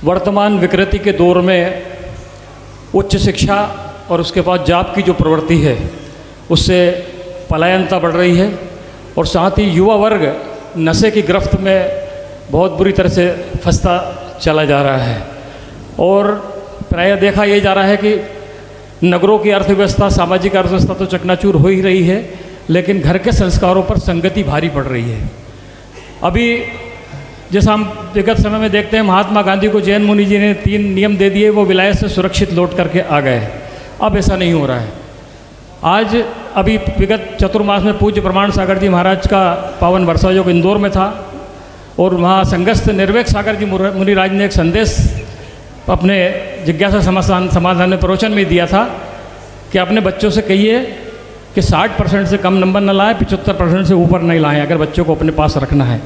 वर्तमान विकृति के दौर में उच्च शिक्षा और उसके बाद जॉब की जो प्रवृत्ति है उससे पलायनता बढ़ रही है और साथ ही युवा वर्ग नशे की गिरफ्त में बहुत बुरी तरह से फंसता चला जा रहा है। और प्रायः देखा ये जा रहा है कि नगरों की अर्थव्यवस्था, सामाजिक अर्थव्यवस्था तो चकनाचूर हो ही रही है, लेकिन घर के संस्कारों पर संगति भारी पड़ रही है। अभी जैसा हम विगत समय में देखते हैं, महात्मा गांधी को जैन मुनि जी ने 3 नियम दे दिए, वो विलायत से सुरक्षित लौट करके आ गए। अब ऐसा नहीं हो रहा है। आज अभी विगत चतुर्मास में पूज्य प्रमाण सागर जी महाराज का पावन वर्षा योग इंदौर में था और वहाँ संघस्थ निर्वेक सागर जी मुनिराज ने एक संदेश अपने जिज्ञासा समाधान में प्रवचन में दिया था कि अपने बच्चों से कहिए कि 60% से कम नंबर न लाएं, 75% से ऊपर नहीं लाएं अगर बच्चों को अपने पास रखना है।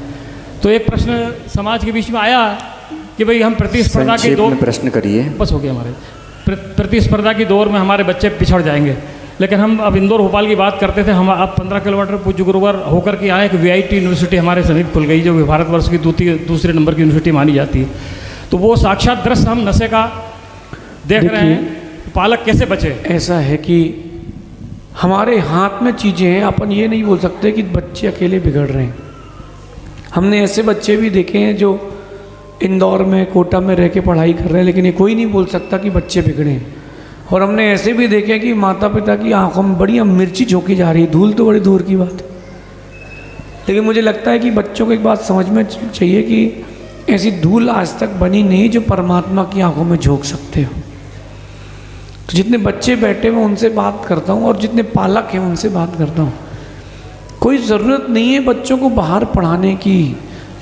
तो एक प्रश्न समाज के बीच में आया कि भाई हम प्रतिस्पर्धा के दौर, प्रश्न करिए, बस हो गया हमारे, प्रतिस्पर्धा की दौर में हमारे बच्चे पिछड़ जाएंगे। लेकिन हम अब इंदौर भोपाल की बात करते थे, हम अब 15 किलोमीटर पूज्य गुरुवर होकर के आए, एक VIT यूनिवर्सिटी हमारे समीप खुल गई जो भारतवर्ष की दूसरे नंबर की यूनिवर्सिटी मानी जाती है। तो वो साक्षात दृश्य हम नशे का देख रहे हैं। पालक कैसे बचे? ऐसा है कि हमारे हाथ में चीज़ें हैं, अपन ये नहीं बोल सकते कि बच्चे अकेले बिगड़ रहे हैं। हमने ऐसे बच्चे भी देखे हैं जो इंदौर में, कोटा में रह के पढ़ाई कर रहे हैं, लेकिन ये कोई नहीं बोल सकता कि बच्चे बिगड़े हैं। और हमने ऐसे भी देखे कि माता पिता की आंखों में बड़ी मिर्ची झोंकी जा रही है, धूल तो बड़ी दूर की बात है। लेकिन मुझे लगता है कि बच्चों को एक बात समझ में चाहिए कि ऐसी धूल आज तक बनी नहीं जो परमात्मा की आंखों में झोंक सकते हो। तो जितने बच्चे बैठे मैं उनसे बात करता हूँ और जितने पालक हैं उनसे बात करता हूँ, कोई ज़रूरत नहीं है बच्चों को बाहर पढ़ाने की।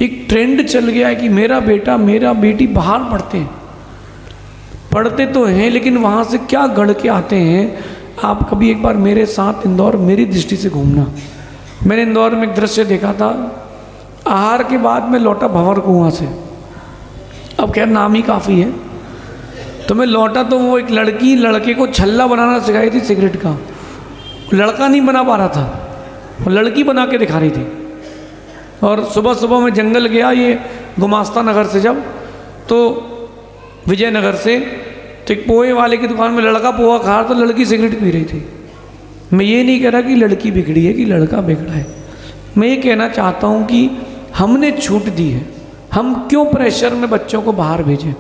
एक ट्रेंड चल गया है कि मेरा बेटा मेरा बेटी बाहर पढ़ते तो हैं, लेकिन वहाँ से क्या गढ़ के आते हैं। आप कभी एक बार मेरे साथ इंदौर मेरी दृष्टि से घूमना। मैंने इंदौर में एक दृश्य देखा था, आहार के बाद मैं लौटा भंवर कुआं से, अब खैर नाम ही काफ़ी है। तो मैं लौटा तो वो एक लड़की लड़के को छल्ला बनाना सिखाई थी सिगरेट का। लड़का नहीं बना पा रहा था, वो लड़की बना के दिखा रही थी। और सुबह सुबह मैं जंगल गया, ये गुमास्ता नगर से, जब तो विजयनगर से, तो एक पोहे वाले की दुकान में लड़का पोहा खा रहा, तो लड़की सिगरेट पी रही थी। मैं ये नहीं कह रहा कि लड़की बिगड़ी है कि लड़का बिगड़ा है, मैं ये कहना चाहता हूँ कि हमने छूट दी है। हम क्यों प्रेशर में बच्चों को बाहर भेजें?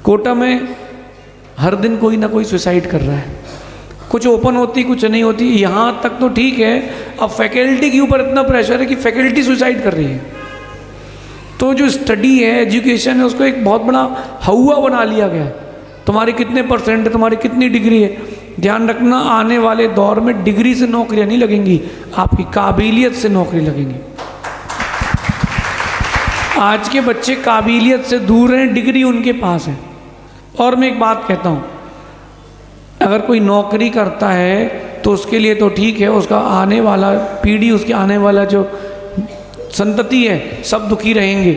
कोटा में हर दिन कोई ना कोई सुसाइड कर रहा है, कुछ ओपन होती कुछ नहीं होती। यहाँ तक तो ठीक है, अब फैकल्टी के ऊपर इतना प्रेशर है कि फैकल्टी सुसाइड कर रही है। तो जो स्टडी है, एजुकेशन है, उसको एक बहुत बड़ा हवा बना लिया गया है। तुम्हारे कितने परसेंट है, तुम्हारी कितनी डिग्री है। ध्यान रखना, आने वाले दौर में डिग्री से नौकरियां नहीं लगेंगी, आपकी काबिलियत से नौकरी लगेंगी। आज के बच्चे काबिलियत से दूर हैं, डिग्री उनके पास है। और मैं एक बात कहता हूँ, अगर कोई नौकरी करता है तो उसके लिए तो ठीक है, उसका आने वाला पीढ़ी, उसके आने वाला जो संतति है, सब दुखी रहेंगे।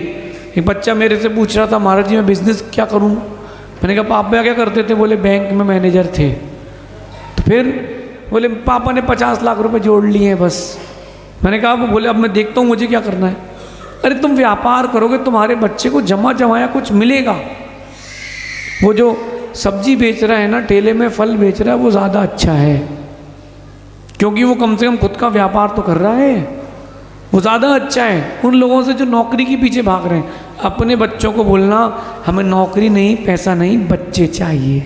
एक बच्चा मेरे से पूछ रहा था, महाराज जी मैं बिजनेस क्या करूँ? मैंने कहा पापा क्या करते थे? बोले बैंक में मैनेजर थे। तो फिर बोले पापा ने 50 लाख रुपए जोड़ लिए हैं बस। मैंने कहा, बोले अब मैं देखता हूँ मुझे क्या करना है। अरे तुम व्यापार करोगे, तुम्हारे बच्चे को जमा जमाया कुछ मिलेगा। वो जो सब्जी बेच रहा है ना, ठेले में फल बेच रहा है, वो ज़्यादा अच्छा है, क्योंकि वो कम से कम खुद का व्यापार तो कर रहा है, वो ज़्यादा अच्छा है उन लोगों से जो नौकरी के पीछे भाग रहे हैं। अपने बच्चों को बोलना, हमें नौकरी नहीं, पैसा नहीं, बच्चे चाहिए।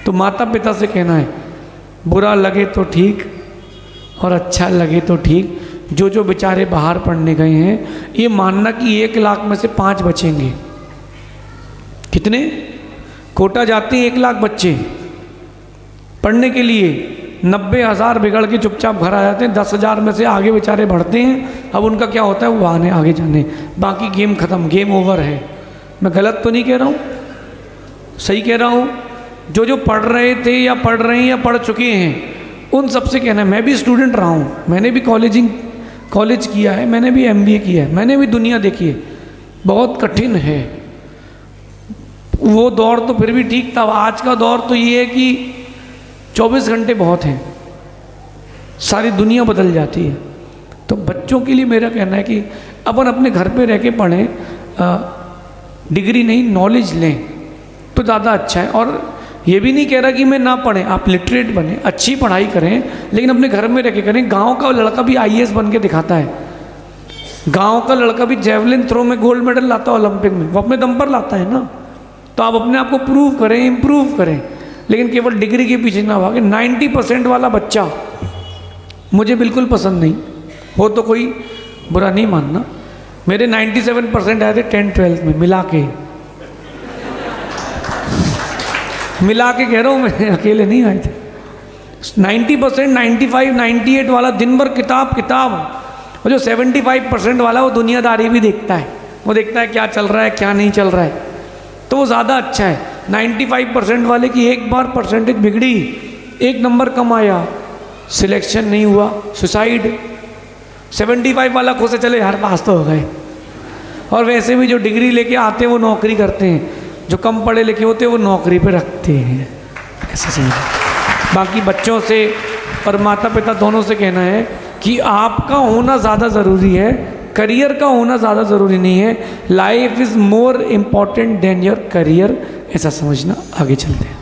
तो माता पिता से कहना है, बुरा लगे तो ठीक और अच्छा लगे तो ठीक, जो जो बेचारे बाहर पढ़ने गए हैं, ये मानना कि 1 लाख में से 5 बचेंगे। कितने? कोटा जाते हैं 1 लाख बच्चे पढ़ने के लिए, 90,000 बिगड़ के चुपचाप घर आ जाते हैं। 10,000 में से आगे बेचारे बढ़ते हैं। अब उनका क्या होता है, वो आगे जाने, बाकी गेम ख़त्म, गेम ओवर है। मैं गलत तो नहीं कह रहा हूँ, सही कह रहा हूँ। जो जो पढ़ रहे थे या पढ़ रहे हैं या पढ़ चुके हैं, उन सबसे कहना है, मैं भी स्टूडेंट रहा हूँ, मैंने भी कॉलेज किया है, मैंने भी MBA किया है, मैंने भी दुनिया देखी है। बहुत कठिन है वो दौर, तो फिर भी ठीक था। आज का दौर तो ये है कि 24 घंटे बहुत हैं, सारी दुनिया बदल जाती है। तो बच्चों के लिए मेरा कहना है कि अपन अपने घर पे रह के पढ़ें। डिग्री नहीं, नॉलेज लें तो ज़्यादा अच्छा है। और ये भी नहीं कह रहा कि मैं ना पढ़ें, आप लिटरेट बने, अच्छी पढ़ाई करें, लेकिन अपने घर में रह के करें। गांव का लड़का भी आईएएस बन के दिखाता है, गांव का लड़का भी जेवलिन थ्रो में गोल्ड मेडल लाता है ओलंपिक में, वो अपने दम पर लाता है ना। तो आप अपने आप को प्रूव करें, इम्प्रूव करें, लेकिन केवल डिग्री के पीछे ना भागे। 90% वाला बच्चा मुझे बिल्कुल पसंद नहीं हो, तो कोई बुरा नहीं मानना। मेरे 97% आए थे 10th-12th में मिला के कह रहा हूँ, मैं अकेले नहीं आए थे। 90%, 95, 98 वाला दिन भर किताब किताब, और जो 75% वाला वो दुनियादारी भी देखता है, वो देखता है क्या चल रहा है क्या नहीं चल रहा है, तो वो ज़्यादा अच्छा है। 95% वाले की एक बार परसेंटेज बिगड़ी, 1 नंबर कम आया, सिलेक्शन नहीं हुआ, सुसाइड। 75 वाला खुद से चले यार पास तो हो गए। और वैसे भी जो डिग्री लेके आते हैं वो नौकरी करते हैं, जो कम पढ़े लिखे होते हैं वो नौकरी पे रखते हैं, ऐसा समझो। बाकी बच्चों से और माता पिता दोनों से कहना है कि आपका होना ज़्यादा ज़रूरी है, करियर का होना ज़्यादा ज़रूरी नहीं है। Life is more important than your career, ऐसा समझना। आगे चलते हैं।